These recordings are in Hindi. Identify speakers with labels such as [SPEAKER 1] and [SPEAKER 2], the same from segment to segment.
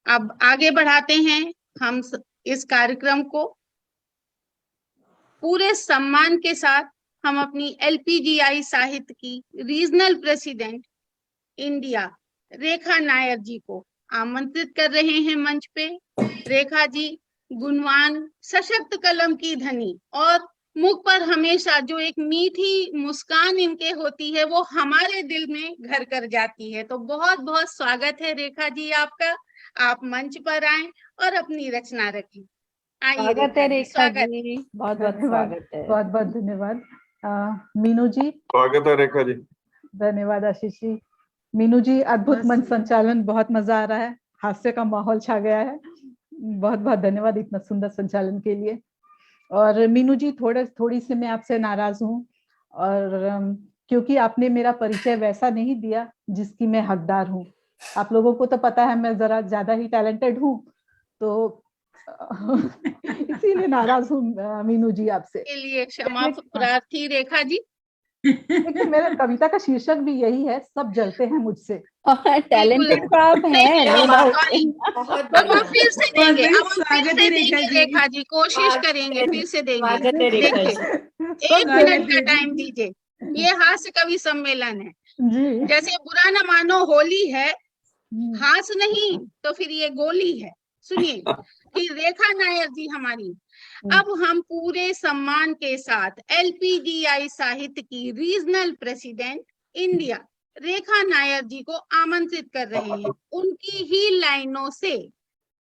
[SPEAKER 1] अब आगे बढ़ाते हैं हम इस कार्यक्रम को। पूरे सम्मान के साथ हम अपनी LPGI साहित्य की रीजनल प्रेसिडेंट इंडिया रेखा नायर जी को आमंत्रित कर रहे हैं मंच पे। रेखा जी गुणवान, सशक्त कलम की धनी और मुख पर हमेशा जो एक मीठी मुस्कान इनके होती है वो हमारे दिल में घर कर जाती है। तो बहुत बहुत स्वागत है रेखा जी आपका। आप मंच पर आए और अपनी रचना रखें। आइए
[SPEAKER 2] स्वागत है रेखा
[SPEAKER 1] स्वागत।
[SPEAKER 2] जी, बहुत बहुत स्वागत है।
[SPEAKER 3] बहुत बहुत धन्यवाद मीनू जी।
[SPEAKER 4] स्वागत है रेखा जी।
[SPEAKER 3] धन्यवाद आशीष जी। मीनू जी अद्भुत मंच संचालन, बहुत मजा आ रहा है, हास्य का माहौल छा गया है। बहुत बहुत धन्यवाद इतना सुंदर संचालन के लिए। और मीनू जी थोड़ी सी मैं आपसे नाराज हूँ, और क्योंकि आपने मेरा परिचय वैसा नहीं दिया जिसकी मैं हकदार हूँ। आप लोगों को तो पता है मैं जरा ज्यादा ही टैलेंटेड हूँ, तो इसीलिए नाराज हूँ मीनू जी आपसे।
[SPEAKER 1] के लिए क्षमा प्रार्थी रेखा जी।
[SPEAKER 3] देखिए मेरा कविता का शीर्षक भी यही है, सब जलते हैं मुझसे।
[SPEAKER 2] टैलेंटेड तो आप हैं।
[SPEAKER 1] बहुत फिर से देंगे, अब हम फिर से देंगे रेखा जी, कोशिश करेंगे, फिर से देंगे। देखिए 1 मिनट का टाइम दीजिए, ये हास्य कवि सम्मेलन है
[SPEAKER 3] जी।
[SPEAKER 1] जैसे बुरा न मानो होली है, हास नहीं तो फिर ये गोली है। सुनिए फिर रेखा नायर जी हमारी। अब हम पूरे सम्मान के साथ LPGI साहित्य की रीजनल प्रेसिडेंट इंडिया रेखा नायर जी को आमंत्रित कर रहे हैं। उनकी ही लाइनों से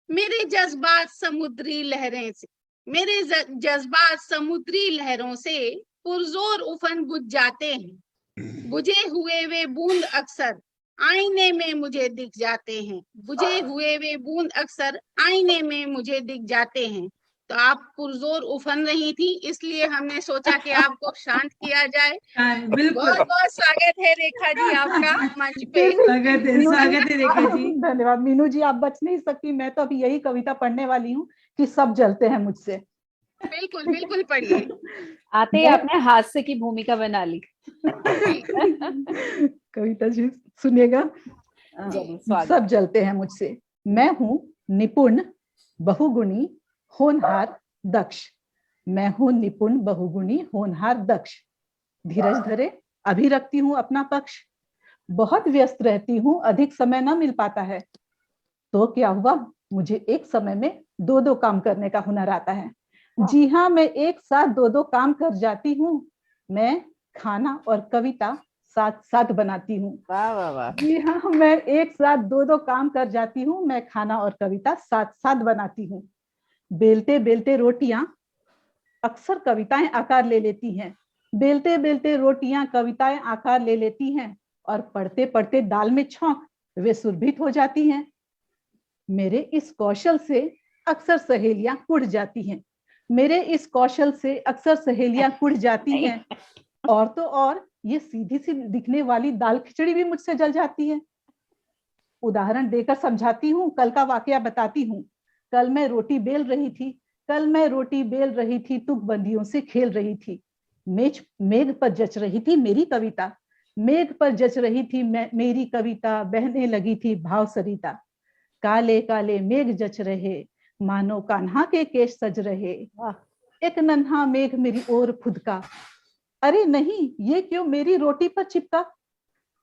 [SPEAKER 1] मेरे जज्बात समुद्री लहरें से, मेरे जज्बात समुद्री लहरों से पुरजोर उफन बुझ जाते हैं। बुझे हुए वे बूंद अक्सर आईने में मुझे दिख जाते हैं। बुझे हुए वे बूंद अक्सर आईने में मुझे दिख जाते हैं। तो आप पुरजोर उफन रही थी, इसलिए हमने सोचा कि आपको शांत किया जाए। बहुत बहुत स्वागत है रेखा जी आपका मंच पे।
[SPEAKER 5] स्वागत है रेखा जी।
[SPEAKER 3] धन्यवाद मीनू जी, आप बच नहीं सकती, मैं तो अभी यही कविता पढ़ने वाली हूँ कि सब जलते हैं मुझसे।
[SPEAKER 1] बिल्कुल बिल्कुल पढ़िए।
[SPEAKER 2] आते ही आपने हास्य की भूमिका बना ली।
[SPEAKER 3] कविता जी सुनिएगा। सब जलते हैं मुझसे। मैं हूँ निपुण, बहुगुणी, होनहार, दक्ष। मैं हूँ निपुण, बहुगुणी, होनहार, दक्ष। धीरज धरे, अभी रखती हूँ अपना पक्ष। बहुत व्यस्त रहती हूँ, अधिक समय न मिल पाता है। तो क्या हुआ, मुझे एक समय में 2-2 काम करने का हुनर आता है। जी हाँ, मैं एक साथ 2-2 काम कर जाती हूँ। मैं खाना और कविता साथ साथ बनाती हूँ।
[SPEAKER 2] वाह वाह वाह।
[SPEAKER 3] जी हाँ, मैं एक साथ 2-2 काम कर जाती हूँ। मैं खाना और कविता साथ साथ बनाती हूँ। बेलते बेलते रोटियां अक्सर कविताएं आकार ले लेती हैं। बेलते बेलते रोटियां कविताएं आकार ले लेती हैं, और पढ़ते पढ़ते दाल में छौंक वे सुरभित हो जाती हैं। मेरे इस कौशल से अक्सर सहेलियां कुढ़ जाती हैं। मेरे इस कौशल से अक्सर सहेलियां कुढ़ जाती हैं। और तो और ये सीधी सी दिखने वाली दाल खिचड़ी भी मुझसे जल जाती है। उदाहरण देकर समझाती हूँ, कल का वाकया बताती हूँ। कल मैं रोटी बेल रही थी, तुकबंदियों से खेल रही थी। मेघ पर जच रही थी मेरी कविता। मेघ पर जच रही थी मेरी कविता, बहने लगी थी भाव सरिता। काले काले मेघ जच रहे, मानो कान्हा के केश सज रहे। एक नन्हा मेघ मेरी ओर फुदका, अरे नहीं ये क्यों मेरी रोटी पर चिपका।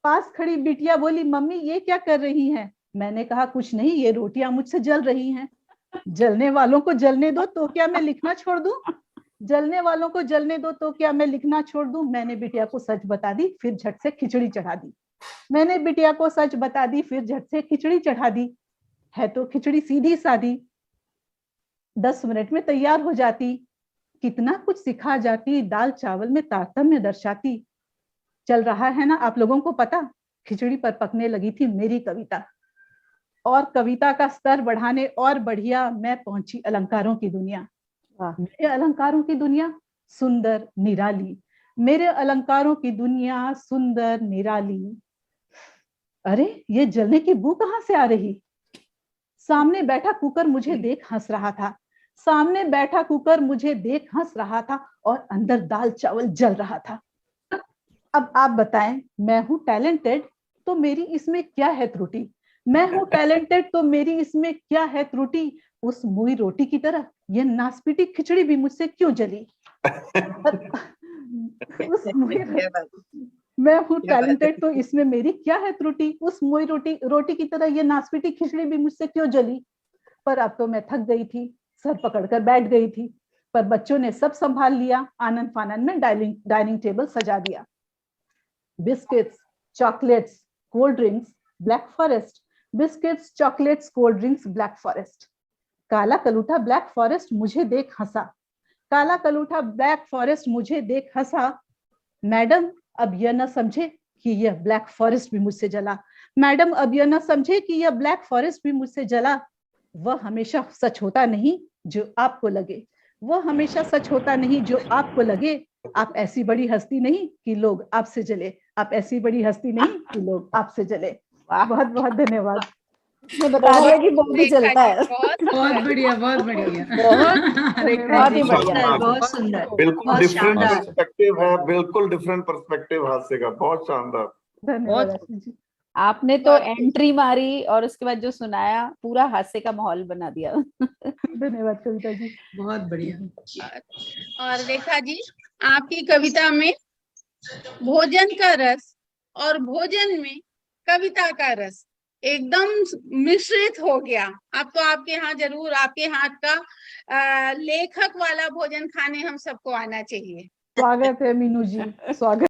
[SPEAKER 3] पास खड़ी बिटिया बोली, मम्मी ये क्या कर रही हैं। मैंने कहा कुछ नहीं, ये रोटियां मुझसे जल रही हैं। जलने वालों को जलने दो, तो क्या मैं लिखना छोड़ दूं। जलने वालों को जलने दो, तो क्या मैं लिखना छोड़ दूं। मैंने बिटिया को सच बता दी, फिर झट से खिचड़ी चढ़ा दी। मैंने बिटिया को सच बता दी, फिर झट से खिचड़ी चढ़ा दी। है तो खिचड़ी सीधी सादी, 10 मिनट में तैयार हो जाती। कितना कुछ सिखा जाती, दाल चावल में तारतम्य दर्शाती। चल रहा है ना आप लोगों को पता, खिचड़ी पर पकने लगी थी मेरी कविता। और कविता का स्तर बढ़ाने और बढ़िया मैं पहुंची अलंकारों की दुनिया। मेरे अलंकारों की दुनिया सुंदर निराली, मेरे अलंकारों की दुनिया सुंदर निराली। अरे ये जलने की बू कहां से आ रही। सामने बैठा कुकर मुझे देख हंस रहा था। सामने बैठा कुकर मुझे देख हंस रहा था, और अंदर दाल चावल जल रहा था। अब आप बताएं, मैं हूं टैलेंटेड तो मेरी इसमें क्या है त्रुटि। मैं हूँ टैलेंटेड तो मेरी इसमें क्या है त्रुटि, उस मुई रोटी की तरह ये नासपीटी खिचड़ी भी मुझसे क्यों जली। उस मैं हूँ टैलेंटेड तो इसमें मेरी क्या है त्रुटि, उस मुई रोटी की तरह ये नासपीटी खिचड़ी भी मुझसे क्यों जली। पर अब तो मैं थक गई थी, सर पकड़कर बैठ गई थी, पर बच्चों ने सब संभाल लिया, आनंद फानंद में डाइनिंग टेबल सजा दिया। Biscuits, chocolates, cold drinks, black forest, biscuits, chocolates, cold drinks, black forest. काला कलूठा ब्लैक फॉरेस्ट मुझे देख हंसा, काला कलूठा ब्लैक फॉरेस्ट मुझे देख हंसा। मैडम अब यह न समझे कि यह ब्लैक फॉरेस्ट भी मुझसे जला, मैडम अब यह न समझे कि यह ब्लैक फॉरेस्ट भी मुझसे जला। वह हमेशा सच होता नहीं जो आपको लगे, वह हमेशा सच होता नहीं जो आपको लगे। आप ऐसी बड़ी हस्ती नहीं कि लोग आपसे जले, आप ऐसी बड़ी हस्ती नहीं कि लोग आपसे जले। बहुत बहुत धन्यवाद।
[SPEAKER 2] मैं बता दिया कि वो भी चलता है।
[SPEAKER 5] बहुत बढ़िया, बहुत बढ़िया।
[SPEAKER 2] बहुत ही बढ़िया।
[SPEAKER 4] बहुत सुंदर,
[SPEAKER 6] बिल्कुल
[SPEAKER 4] बहुत
[SPEAKER 6] डिफरेंट
[SPEAKER 4] शानदार।
[SPEAKER 6] पर्सपेक्टिव है, बिल्कुल डिफरेंट पर्सपेक्टिव हास्य का, बहुत शानदार।
[SPEAKER 3] धन्यवाद आशीष जी।
[SPEAKER 2] आपने तो एंट्री मारी और उसके बाद जो सुनाया पूरा हास्य का माहौल बना दिया।
[SPEAKER 3] धन्यवाद कविता जी।
[SPEAKER 5] बहुत बढ़िया।
[SPEAKER 1] और रेखा जी, आपकी कविता में भोजन का रस और भोजन में कविता का रस एकदम मिश्रित हो गया। अब तो आपके यहाँ जरूर आपके हाथ का लेखक वाला भोजन खाने हम सबको आना चाहिए।
[SPEAKER 3] स्वागत है मीनू जी, स्वागत।